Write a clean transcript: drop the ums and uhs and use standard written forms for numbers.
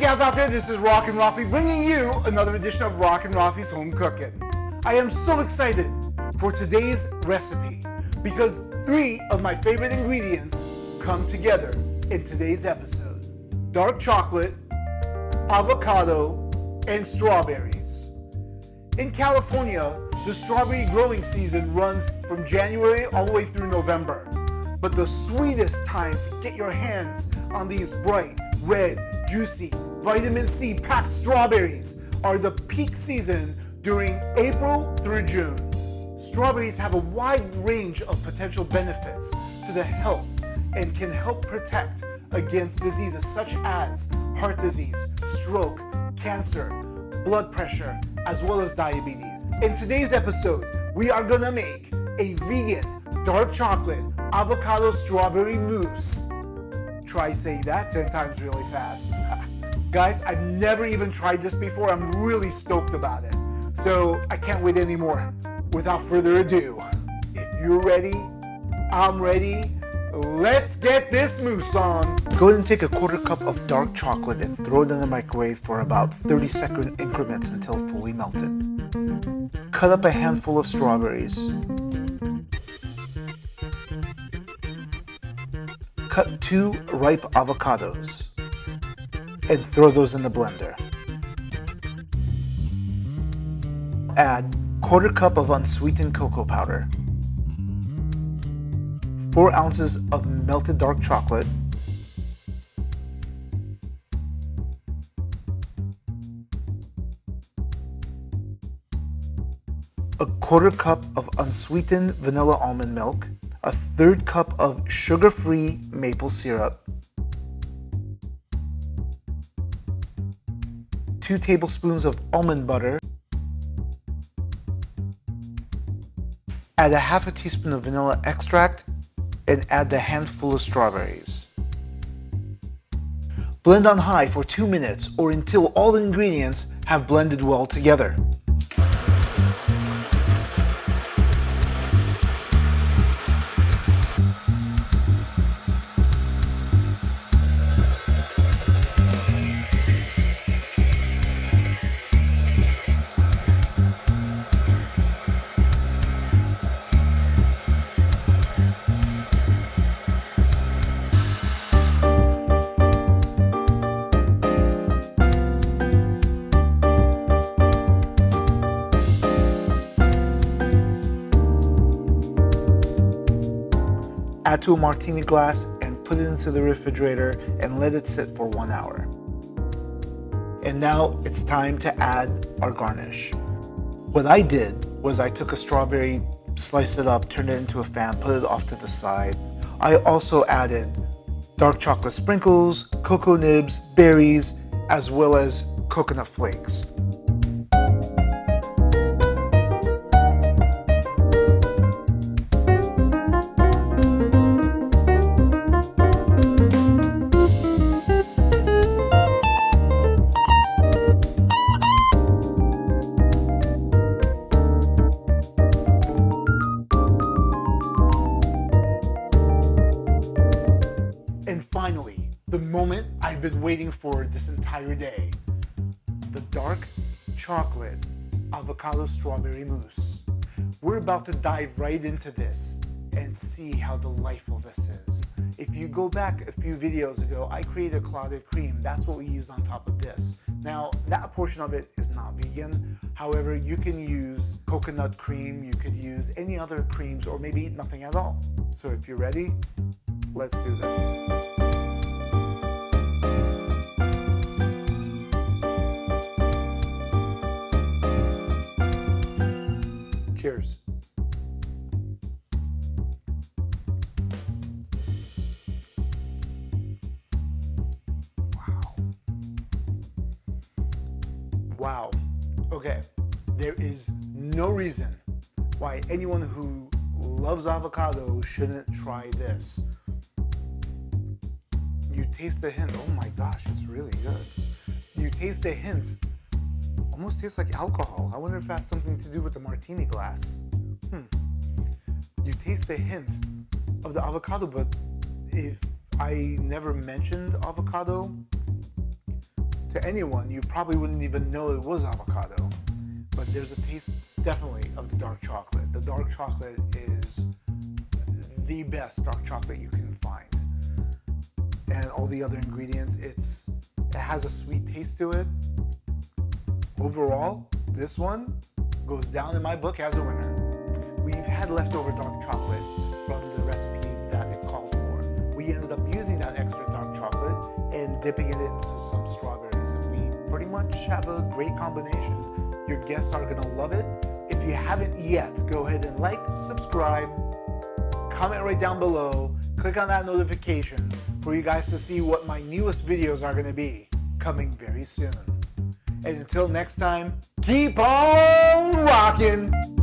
guys out there, this is RockinRaffi bringing you another edition of RockinRaffi's Home Cooking. I am so excited for today's recipe because 3 of my favorite ingredients come together in today's episode. Dark chocolate, avocado, and strawberries. In California, the strawberry growing season runs from January all the way through November. But the sweetest time to get your hands on these bright, red, juicy, vitamin C packed strawberries are the peak season during April through June. Strawberries have a wide range of potential benefits to the health and can help protect against diseases such as heart disease, stroke, cancer, blood pressure, as well as diabetes. In today's episode, we are gonna make a vegan dark chocolate avocado strawberry mousse. Try saying that 10 times really fast. Guys, I've never even tried this before. I'm really stoked about it. So I can't wait anymore. Without further ado, if you're ready, I'm ready. Let's get this mousse on. Go ahead and take a 1/4 cup of dark chocolate and throw it in the microwave for about 30-second increments until fully melted. Cut up a handful of strawberries. Cut 2 ripe avocados and throw those in the blender. Add 1/4 cup of unsweetened cocoa powder, 4 ounces of melted dark chocolate, a 1/4 cup of unsweetened vanilla almond milk, a 1/3 cup of sugar-free maple syrup, 2 tablespoons of almond butter, add a 1/2 teaspoon of vanilla extract, and add the handful of strawberries. Blend on high for 2 minutes or until all the ingredients have blended well together. Add to a Martini glass and put it into the refrigerator and let it sit for 1 hour. And now it's time to add our garnish. What I did was I took a strawberry, sliced it up, turned it into a fan, put it off to the side. I also added dark chocolate sprinkles, cocoa nibs, berries, as well as coconut flakes. Finally, the moment I've been waiting for this entire day, the dark chocolate avocado strawberry mousse. We're about to dive right into this and see how delightful this is. If you go back a few videos ago, I created a clouded cream. That's what we used on top of this. Now, that portion of it is not vegan. However, you can use coconut cream, you could use any other creams, or maybe nothing at all. So if you're ready, let's do this. Cheers. Wow. Okay. There is no reason why anyone who loves avocado shouldn't try this. You taste the hint. Oh my gosh, it's really good. You taste the hint. Almost tastes like alcohol. I wonder if that's something to do with the Martini Glass. You taste the hint of the avocado, but if I never mentioned avocado, to anyone, you probably wouldn't even know it was avocado. But there's a taste definitely of the dark chocolate. The dark chocolate is the best dark chocolate you can find. And all the other ingredients, it has a sweet taste to it. Overall, this one goes down in my book as a winner. We've had leftover dark chocolate from the recipe that it called for. We ended up using that extra dark chocolate and dipping it into some strawberries, and we pretty much have a great combination. Your guests are gonna love it. If you haven't yet, go ahead and like, subscribe, comment right down below, click on that notification for you guys to see what my newest videos are gonna be coming very soon. And until next time, keep on rocking!